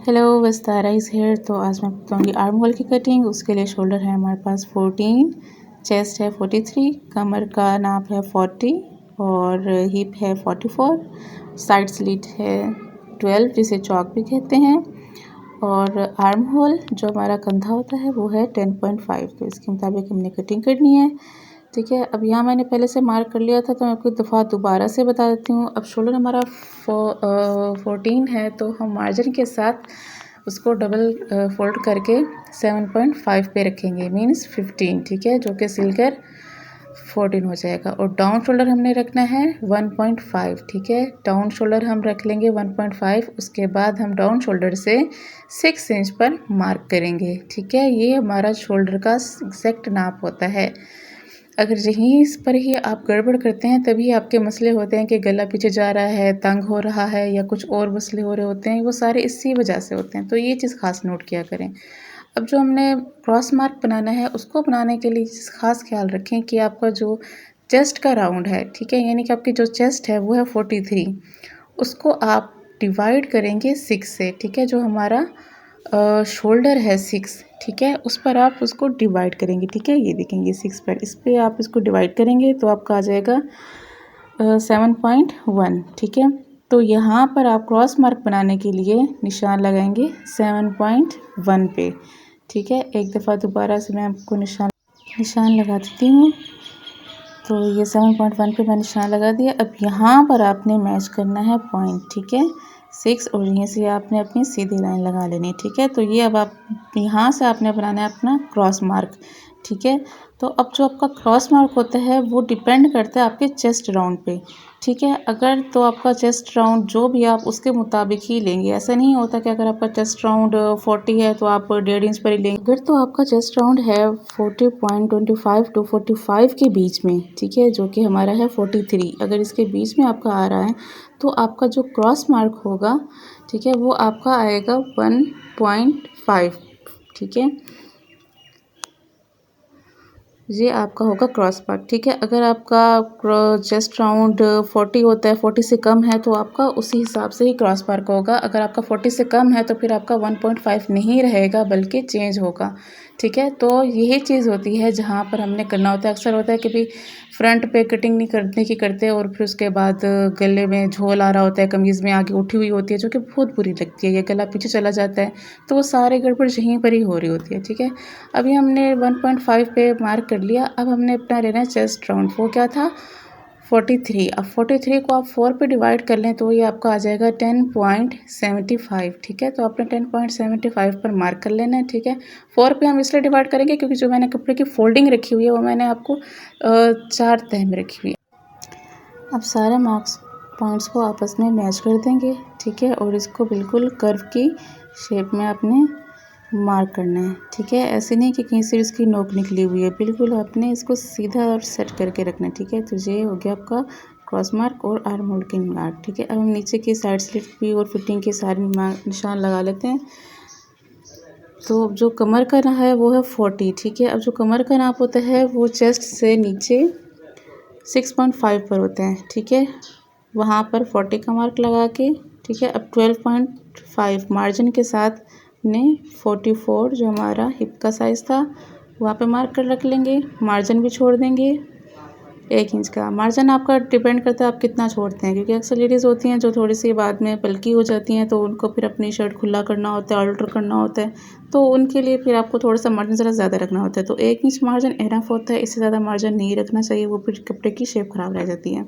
Hello वस्तारा is here. तो आज मैं बताऊंगी आर्म होल की कटिंग। उसके लिए शोल्डर है हमारे पास 14, चेस्ट है 43, कमर का नाप है 40 और हिप है 44, साइड स्लिट है 12 जिसे चौक भी कहते हैं, और आर्म होल जो हमारा कंधा होता है वो है 10.5। तो इसके मुताबिक हमने कटिंग करनी है। ठीक है, अब यहाँ मैंने पहले से मार्क कर लिया था तो मैं आपको दफ़ा दोबारा से बता देती हूँ। अब शोल्डर हमारा 14 है तो हम मार्जिन के साथ उसको डबल फोल्ड करके 7.5 पे रखेंगे, मीन्स 15। ठीक है, जो कि सिलकर 14 हो जाएगा। और डाउन शोल्डर हमने रखना है 1.5। ठीक है, डाउन शोल्डर हम रख लेंगे 1.5। उसके बाद हम डाउन शोल्डर से 6 इंच पर मार्क करेंगे। ठीक है, ये हमारा शोल्डर का एग्जैक्ट नाप होता है। अगर यहीं इस पर ही आप गड़बड़ करते हैं तभी आपके मसले होते हैं कि गला पीछे जा रहा है, तंग हो रहा है या कुछ और मसले हो रहे होते हैं, वो सारे इसी वजह से होते हैं। तो ये चीज़ ख़ास नोट किया करें। अब जो हमने क्रॉस मार्क बनाना है उसको बनाने के लिए ख़ास ख्याल रखें कि आपका जो चेस्ट का राउंड है, ठीक है, यानी कि आपकी जो चेस्ट है वो है 43, उसको आप डिवाइड करेंगे 6 से। ठीक है, जो हमारा शोल्डर है 6, ठीक है, उस पर आप उसको डिवाइड करेंगे। ठीक है, ये देखेंगे 6 पर, इस पर आप इसको डिवाइड करेंगे तो आपका आ जाएगा 7.1। ठीक है, तो यहाँ पर आप क्रॉस मार्क बनाने के लिए निशान लगाएंगे 7.1 पे। ठीक है, एक दफ़ा दोबारा से मैं आपको निशान लगा देती हूँ। तो ये 7.1 पे मैं निशान लगा दिया। अब यहाँ पर आपने मैच करना है पॉइंट। ठीक है, 6, और यहीं से आपने अपनी सीधी लाइन लगा लेनी। ठीक है, तो ये अब आप यहाँ से आपने बनाना है अपना क्रॉस मार्क। ठीक है, तो अब जो आपका क्रॉस मार्क होता है वो डिपेंड करता है आपके चेस्ट राउंड पे। ठीक है, अगर तो आपका चेस्ट राउंड जो भी आप उसके मुताबिक ही लेंगे। ऐसा नहीं होता कि अगर आपका चेस्ट राउंड 40 है तो आप 1.5 इंच पर ही लेंगे। अगर तो आपका चेस्ट राउंड है 40.25 टू 45 के बीच में, ठीक है, जो कि हमारा है 43, अगर इसके बीच में आपका आ रहा है तो आपका जो क्रॉस मार्क होगा, ठीक है, वो आपका आएगा 1.5। ठीक है, ये आपका होगा क्रॉस मार्क। ठीक है, अगर आपका चेस्ट राउंड 40 होता है, 40 से कम है तो आपका उसी हिसाब से ही क्रॉस मार्क होगा। अगर आपका 40 से कम है तो फिर आपका 1.5 नहीं रहेगा बल्कि चेंज होगा। ठीक है, तो यही चीज़ होती है जहाँ पर हमने करना होता है। अक्सर होता है कि भाई फ्रंट पे कटिंग नहीं करने की करते और फिर उसके बाद गले में झोल आ रहा होता है, कमीज़ में आगे उठी हुई होती है जो कि बहुत बुरी लगती है, या गला पीछे चला जाता है, तो वो सारे गड़बड़ यहीं पर ही हो रही होती है। ठीक है, अभी हमने 1.5 पे मार्क कर लिया। अब हमने अपना लेना है चेस्ट राउंड, वो क्या था 43। अब 43 को आप 4 पे डिवाइड कर लें तो ये आपका आ जाएगा 10.75। ठीक है, तो आपने 10.75 पर मार्क कर लेना है। ठीक है, 4 पे हम इसलिए डिवाइड करेंगे क्योंकि जो मैंने कपड़े की फोल्डिंग रखी हुई है वो मैंने आपको 4 तह में रखी हुई है। अब सारे मार्क्स पॉइंट्स को आपस में मैच कर देंगे। ठीक है, और इसको बिल्कुल कर्व की शेप में आपने मार्क करना है। ठीक है, ऐसे नहीं कि कहीं से इसकी नोक निकली हुई है, बिल्कुल आपने इसको सीधा और सेट करके रखना है। ठीक है, तो ये हो गया आपका क्रॉस मार्क और आर्म होल के मार्क। ठीक है, अब हम नीचे की साइड स्लिट भी और फिटिंग के सारे निशान लगा लेते हैं। तो जो कमर का ना है वो है 40। ठीक है, अब जो कमर का नाप होता है वो चेस्ट से नीचे 6.5 पर होता है। ठीक है, वहाँ पर 40 का मार्क लगा के, ठीक है, अब 12.5 मार्जिन के साथ ने 44 जो हमारा हिप का साइज़ था वहाँ पे मार्क कर रख लेंगे। मार्जिन भी छोड़ देंगे 1 इंच का। मार्जिन आपका डिपेंड करता है आप कितना छोड़ते हैं, क्योंकि अक्सर लेडीज़ होती हैं जो थोड़ी सी बाद में पल्की हो जाती हैं तो उनको फिर अपनी शर्ट खुला करना होता है, अल्टर करना होता है, तो उनके लिए फिर आपको थोड़ा सा मार्जिन ज़रा ज़्यादा रखना होता है। तो 1 इंच मार्जिन इनफ होता है, इससे ज़्यादा मार्जिन नहीं रखना चाहिए, वो फिर कपड़े की शेप ख़राब रह जाती है।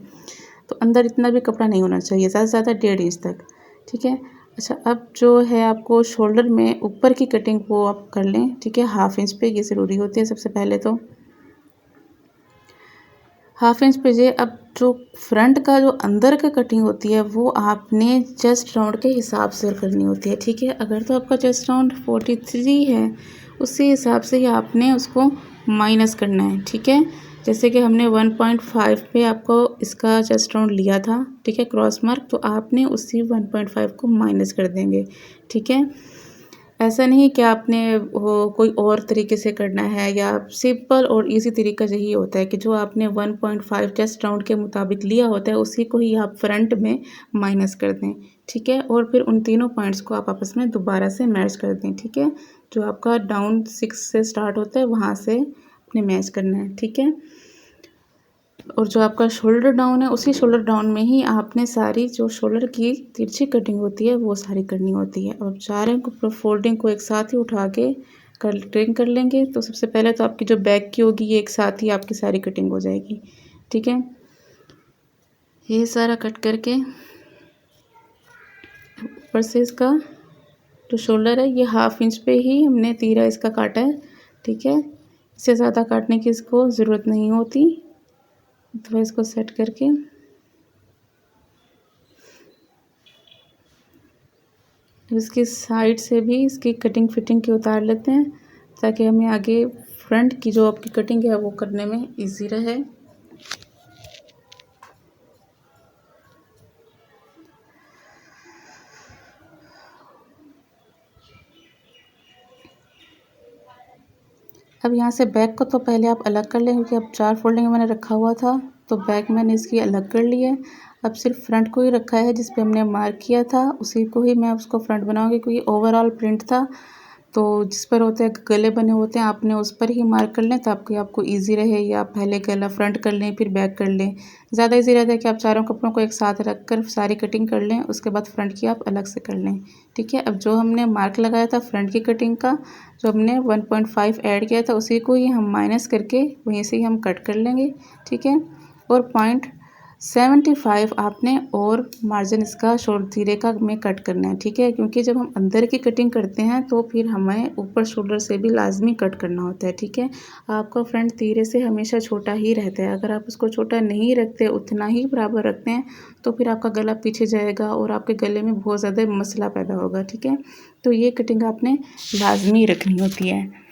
तो अंदर इतना भी कपड़ा नहीं होना चाहिए, ज़्यादा से ज़्यादा 1.5 इंच तक। ठीक है, अच्छा, अब जो है आपको शोल्डर में ऊपर की कटिंग वो आप कर लें। ठीक है, 1/2 इंच पे ये ज़रूरी होती है सबसे पहले तो 1/2 इंच पे ये। अब जो फ्रंट का जो अंदर का कटिंग होती है वो आपने चेस्ट राउंड के हिसाब से करनी होती है। ठीक है, अगर तो आपका चेस्ट राउंड 43 है उसी हिसाब से ही आपने उसको माइनस करना है। ठीक है, जैसे कि हमने 1.5 पे आपको इसका चेस्ट राउंड लिया था, ठीक है, क्रॉस मार्क, तो आपने उसी 1.5 को माइनस कर देंगे। ठीक है, ऐसा नहीं कि आपने वो कोई और तरीके से करना है, या सिंपल और इजी तरीका यही होता है कि जो आपने 1.5 चेस्ट राउंड के मुताबिक लिया होता है उसी को ही आप फ्रंट में माइनस कर दें। ठीक है। और फिर उन तीनों पॉइंट्स को आप आपस में दोबारा से मैच कर दें, ठीक है। जो आपका डाउन 6 से स्टार्ट होता है वहाँ से अपने मैच करना है, ठीक है। और जो आपका शोल्डर डाउन है उसी शोल्डर डाउन में ही आपने सारी जो शोल्डर की तिरछी कटिंग होती है वो सारी करनी होती है। अब चारों को फोल्डिंग को एक साथ ही उठा के कटिंग कर लेंगे। तो सबसे पहले तो आपकी जो बैक की होगी ये एक साथ ही आपकी सारी कटिंग हो जाएगी, ठीक है। ये सारा कट करके ऊपर से इसका जो शोल्डर है ये 1/2 इंच पे ही हमने तीरा इसका काटा है, ठीक है। इससे ज़्यादा काटने की इसको ज़रूरत नहीं होती। तो इसको सेट करके इसकी साइड से भी इसकी कटिंग फिटिंग की उतार लेते हैं ताकि हमें आगे फ्रंट की जो आपकी कटिंग है वो करने में इजी रहे। अब यहाँ से बैक को तो पहले आप अलग कर लें क्योंकि अब 4 फोल्डिंग मैंने रखा हुआ था तो बैक मैंने इसकी अलग कर ली है। अब सिर्फ फ्रंट को ही रखा है जिस पे हमने मार्क किया था उसी को ही मैं उसको फ्रंट बनाऊंगी क्योंकि ओवरऑल प्रिंट था तो जिस पर होते हैं गले बने होते हैं आपने उस पर ही मार्क कर लें ताकि आपको इजी रहे। या आप पहले गला फ्रंट कर लें फिर बैक कर लें, ज़्यादा इजी रहता है कि आप चारों कपड़ों को एक साथ रख कर सारी कटिंग कर लें उसके बाद फ्रंट की आप अलग से कर लें, ठीक है। अब जो हमने मार्क लगाया था फ्रंट की कटिंग का जो हमने 1.5 ऐड किया था उसी को ही हम माइनस करके वहीं से ही हम कट कर लेंगे, ठीक है। और 0.75 आपने और मार्जिन इसका शोल्डर तीरे का में कट करना है, ठीक है। क्योंकि जब हम अंदर की कटिंग करते हैं तो फिर हमें ऊपर शोल्डर से भी लाजमी कट करना होता है, ठीक है। आपका फ्रंट तीरे से हमेशा छोटा ही रहता है। अगर आप उसको छोटा नहीं रखते उतना ही बराबर रखते हैं तो फिर आपका गला पीछे जाएगा और आपके गले में बहुत ज़्यादा मसला पैदा होगा, ठीक है। तो ये कटिंग आपने लाजमी रखनी होती है।